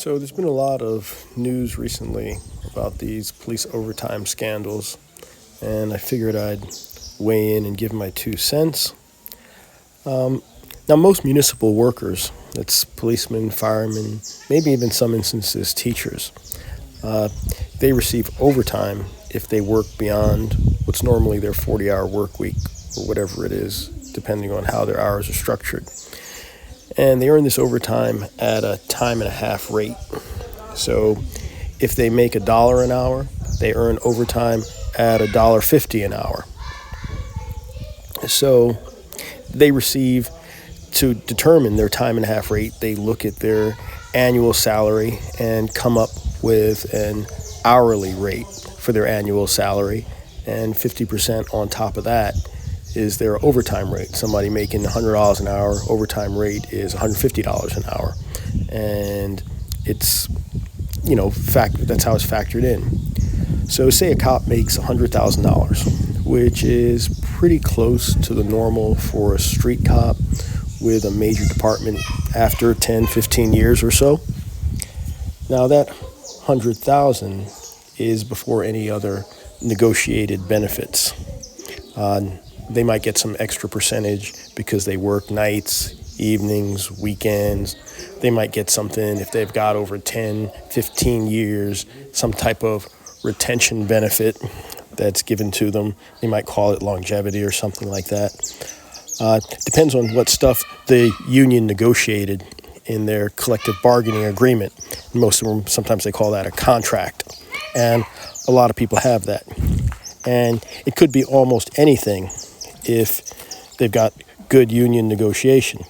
So there's been a lot of news recently about these police overtime scandals, and I figured I'd weigh in and give my 2 cents. Now, most municipal workers, that's policemen, firemen, maybe even some instances teachers, they receive overtime if they work beyond what's normally their 40-hour work week or whatever it is, depending on how their hours are structured. And they earn this overtime at a time and a half rate. So if they make $1 an hour, they earn overtime at $1.50 an hour. So they receive, to determine their time and a half rate, they look at their annual salary and come up with an hourly rate for their annual salary, and 50% on top of that is their overtime rate. Somebody making $100 an hour, overtime rate is $150 an hour. And it's, that's how it's factored in. So say a cop makes $100,000, which is pretty close to the normal for a street cop with a major department after 10, 15 years or so. Now that $100,000 is before any other negotiated benefits. They might get some extra percentage because they work nights, evenings, weekends. They might get something if they've got over 10, 15 years, some type of retention benefit that's given to them. They might call it longevity or something like that. Depends on what stuff the union negotiated in their collective bargaining agreement. Most of them, sometimes they call that a contract. And a lot of people have that. And it could be almost anything if they've got good union negotiation.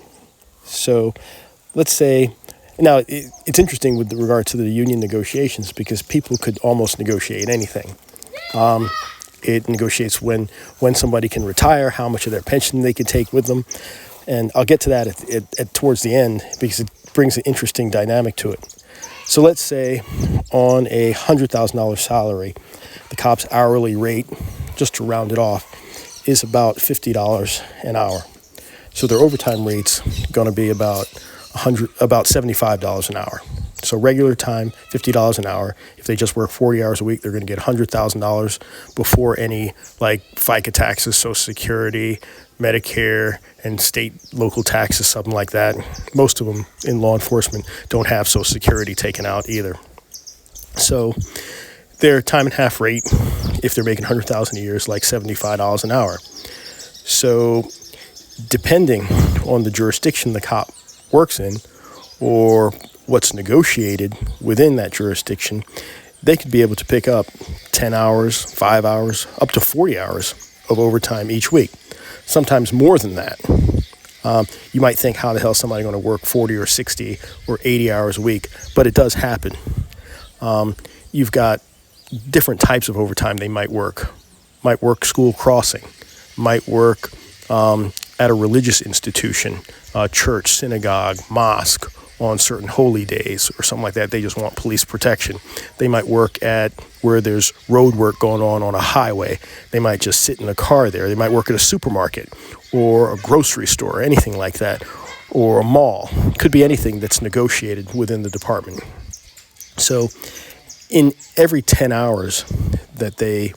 So let's say, now it's interesting with regard to the union negotiations because people could almost negotiate anything. It negotiates when somebody can retire, how much of their pension they can take with them. And I'll get to that at towards the end because it brings an interesting dynamic to it. So let's say on a $100,000 salary, the cop's hourly rate, just to round it off, is about $50 an hour. So their overtime rate's going to be about $75 an hour. So regular time, $50 an hour. If they just work 40 hours a week, they're going to get $100,000 before any FICA taxes, Social Security, Medicare, and state local taxes, something like that. Most of them in law enforcement don't have Social Security taken out either. So their time and a half rate, if they're making $100,000 a year, is like $75 an hour. So depending on the jurisdiction the cop works in or what's negotiated within that jurisdiction, they could be able to pick up 10 hours, 5 hours, up to 40 hours of overtime each week, sometimes more than that. You might think, how the hell is somebody going to work 40 or 60 or 80 hours a week? But it does happen. You've got different types of overtime they might work. Might work school crossing, might work at a religious institution, church, synagogue, mosque, on certain holy days or something like that. They just want police protection. They might work at where there's road work going on a highway. They might just sit in a car there. They might work at a supermarket or a grocery store, anything like that, or a mall. Could be anything that's negotiated within the department. So in every 10 hours that they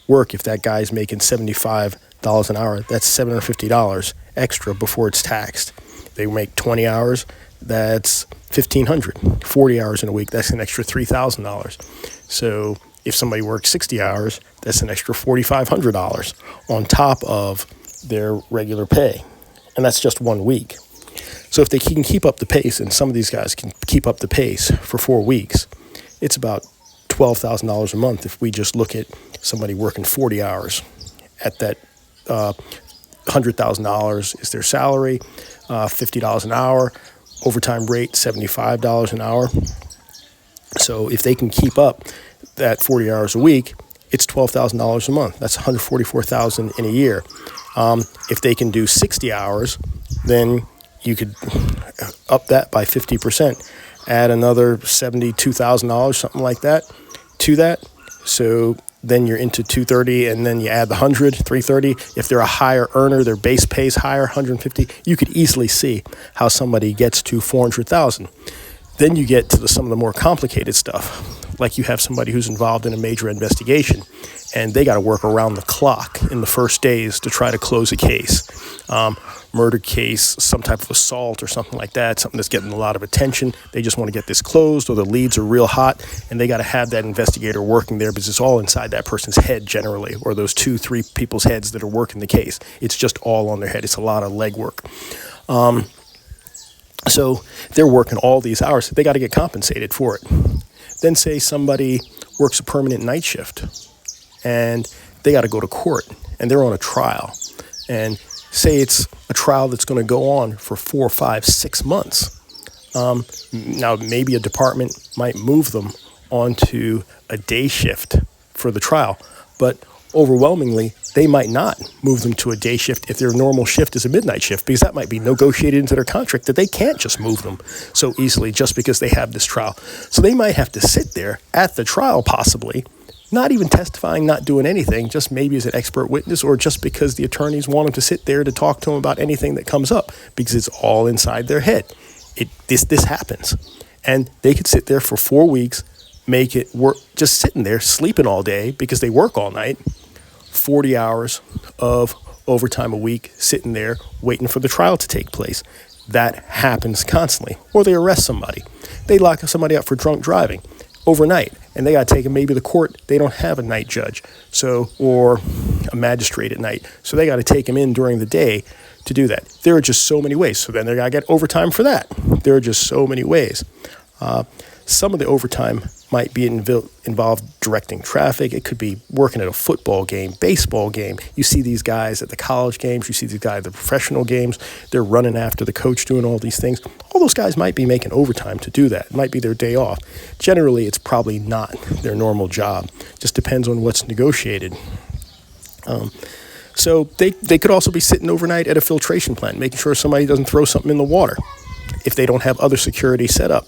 work, if that guy's making $75 an hour, that's $750 extra before it's taxed. They make 20 hours, that's $1,500. 40 hours in a week, that's an extra $3,000. So if somebody works 60 hours, that's an extra $4,500 on top of their regular pay. And that's just 1 week. So if they can keep up the pace, and some of these guys can keep up the pace for 4 weeks, it's about $12,000 a month if we just look at somebody working 40 hours at that $100,000 is their salary, $50 an hour, overtime rate $75 an hour. So if they can keep up that 40 hours a week, it's $12,000 a month. That's $144,000 in a year. If they can do 60 hours, then you could up that by 50%, add another $72,000, something like that, to that. So then you're into 230, and then you add the 100, 330. If they're a higher earner, their base pay's higher, 150. You could easily see how somebody gets to 400,000. Then you get to some of the more complicated stuff, like you have somebody who's involved in a major investigation, and they got to work around the clock in the first days to try to close a case. Murder case, some type of assault or something like that, something that's getting a lot of attention. They just want to get this closed, or the leads are real hot, and they got to have that investigator working there because it's all inside that person's head generally, or those 2-3 people's heads that are working the case. It's just all on their head. It's a lot of legwork. So they're working all these hours. They got to get compensated for it. Then say somebody works a permanent night shift and they got to go to court and they're on a trial. And say it's a trial that's going to go on for 4, 5, 6 months. Now, maybe a department might move them onto a day shift for the trial, but overwhelmingly, they might not move them to a day shift if their normal shift is a midnight shift, because that might be negotiated into their contract that they can't just move them so easily just because they have this trial. So they might have to sit there at the trial, possibly, not even testifying, not doing anything, just maybe as an expert witness, or just because the attorneys want them to sit there to talk to them about anything that comes up, because it's all inside their head. This happens. And they could sit there for 4 weeks, make it work, just sitting there, sleeping all day because they work all night, 40 hours of overtime a week, sitting there waiting for the trial to take place. That happens constantly. Or they arrest somebody. They lock somebody up for drunk driving overnight, and they got to take them. Maybe the court, they don't have a night judge, or a magistrate at night, so they got to take them in during the day to do that. There are just so many ways. So then they got to get overtime for that. There are just so many ways. Some of the overtime might be involved directing traffic. It could be working at a football game, baseball game. You see these guys at the college games. You see these guys at the professional games. They're running after the coach, doing all these things. All those guys might be making overtime to do that. It might be their day off. Generally, it's probably not their normal job. Just depends on what's negotiated. So they could also be sitting overnight at a filtration plant, making sure somebody doesn't throw something in the water if they don't have other security set up.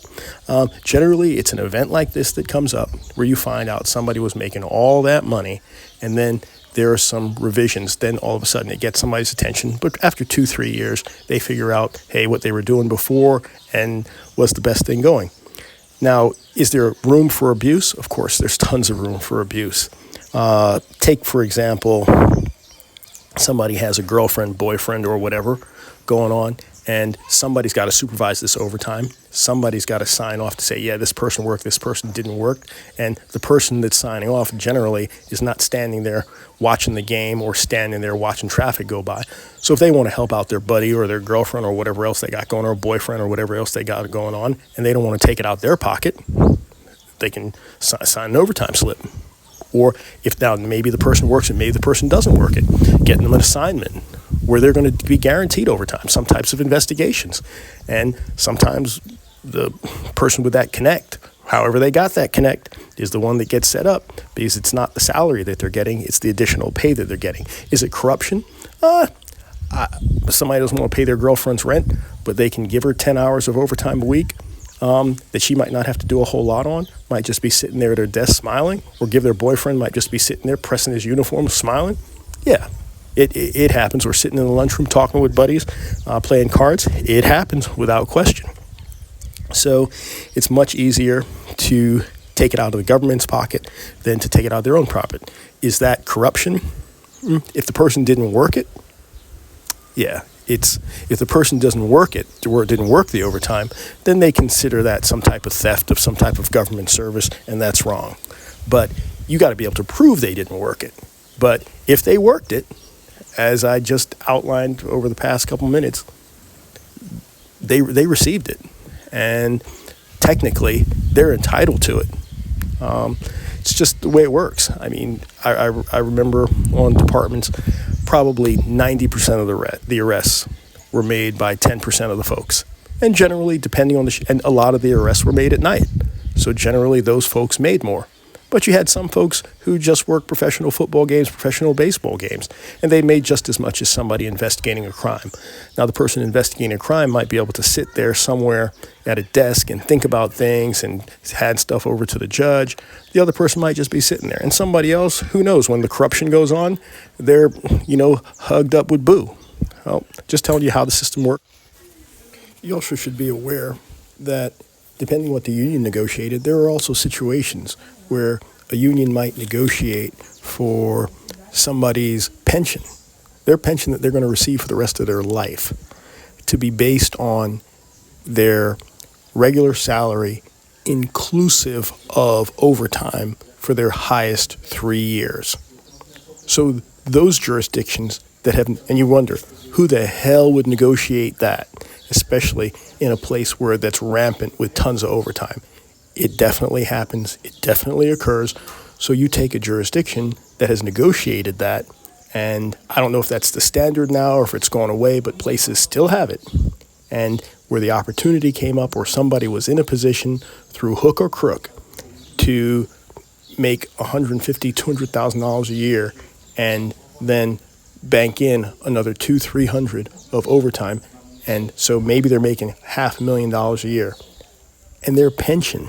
Generally, it's an event like this that comes up where you find out somebody was making all that money, and then there are some revisions. Then all of a sudden it gets somebody's attention. But after 2-3 years, they figure out, hey, what they were doing before and was the best thing going. Now, is there room for abuse? Of course, there's tons of room for abuse. Take, for example, somebody has a girlfriend, boyfriend, or whatever going on, and somebody's got to supervise this overtime. Somebody's got to sign off to say, yeah, this person worked, this person didn't work. And the person that's signing off generally is not standing there watching the game or standing there watching traffic go by. So if they want to help out their buddy or their girlfriend or whatever else they got going, or a boyfriend or whatever else they got going on, and they don't want to take it out their pocket, they can sign an overtime slip. Or if now maybe the person works it, maybe the person doesn't work it, getting them an assignment where they're going to be guaranteed overtime, some types of investigations. And sometimes the person with that connect, however they got that connect, is the one that gets set up, because it's not the salary that they're getting, it's the additional pay that they're getting. Is it corruption? Somebody doesn't want to pay their girlfriend's rent, but they can give her 10 hours of overtime a week that she might not have to do a whole lot on, might just be sitting there at her desk smiling, or give their boyfriend, might just be sitting there pressing his uniform smiling. Yeah, it happens. Or sitting in the lunchroom talking with buddies, playing cards. It happens without question. So it's much easier to take it out of the government's pocket than to take it out of their own profit. Is that corruption? If the person didn't work it, yeah. If the person doesn't work it, or didn't work the overtime, then they consider that some type of theft of some type of government service, and that's wrong. But you got to be able to prove they didn't work it. But if they worked it, as I just outlined over the past couple minutes, they received it, and technically they're entitled to it. It's just the way it works. I mean, I remember on departments, probably 90% of the arrests were made by 10% of the folks. And generally, depending on and a lot of the arrests were made at night. So generally, those folks made more. But you had some folks who just worked professional football games, professional baseball games, and they made just as much as somebody investigating a crime. Now, the person investigating a crime might be able to sit there somewhere at a desk and think about things and hand stuff over to the judge. The other person might just be sitting there. And somebody else, who knows, when the corruption goes on, they're, hugged up with boo. Well, just telling you how the system works. You also should be aware that depending what the union negotiated, there are also situations where a union might negotiate for somebody's pension, their pension that they're going to receive for the rest of their life, to be based on their regular salary inclusive of overtime for their highest 3 years. So those jurisdictions that have, and you wonder, who the hell would negotiate that, especially in a place where that's rampant with tons of overtime? It definitely happens. It definitely occurs. So you take a jurisdiction that has negotiated that, and I don't know if that's the standard now or if it's gone away, but places still have it. And where the opportunity came up or somebody was in a position through hook or crook to make $150,000, $200,000 a year and then bank in another $200,000-$300,000 of overtime. And so maybe they're making $500,000 a year. And their pension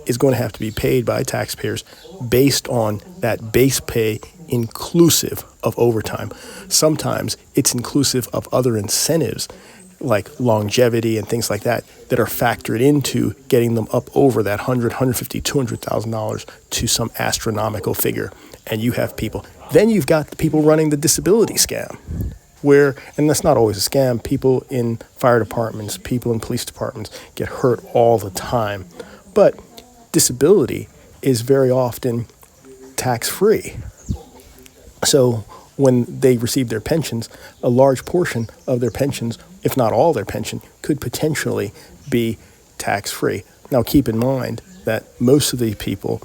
is going to have to be paid by taxpayers based on that base pay inclusive of overtime. Sometimes it's inclusive of other incentives like longevity and things like that that are factored into getting them up over that $100,000, $150,000, $200,000 to some astronomical figure. And you have people. Then you've got the people running the disability scam where, and that's not always a scam, people in fire departments, people in police departments get hurt all the time. But disability is very often tax-free. So when they receive their pensions, a large portion of their pensions, if not all their pension, could potentially be tax-free. Now keep in mind that most of these people,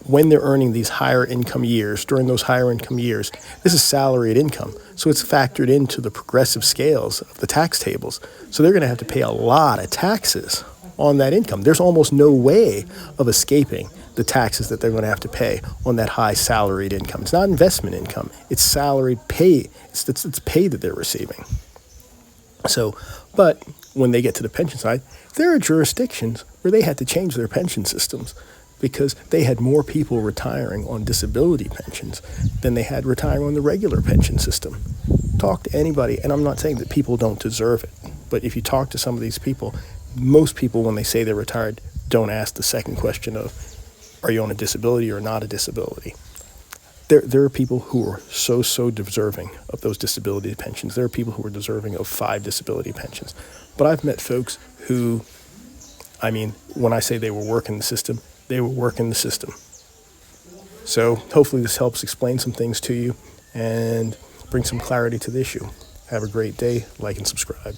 when they're earning these higher income years, during those higher income years, this is salaried income. So it's factored into the progressive scales of the tax tables. So they're going to have to pay a lot of taxes on that income. There's almost no way of escaping the taxes that they're going to have to pay on that high salaried income. It's not investment income. It's salaried pay. It's pay that they're receiving. So, but when they get to the pension side, there are jurisdictions where they had to change their pension systems because they had more people retiring on disability pensions than they had retiring on the regular pension system. Talk to anybody, and I'm not saying that people don't deserve it, but if you talk to some of these people, most people, when they say they're retired, don't ask the second question of, are you on a disability or not a disability? There are people who are so deserving of those disability pensions. There are people who are deserving of 5 disability pensions. But I've met folks who, I mean, when I say they were working the system, they were working the system. So hopefully this helps explain some things to you and bring some clarity to the issue. Have a great day. Like and subscribe.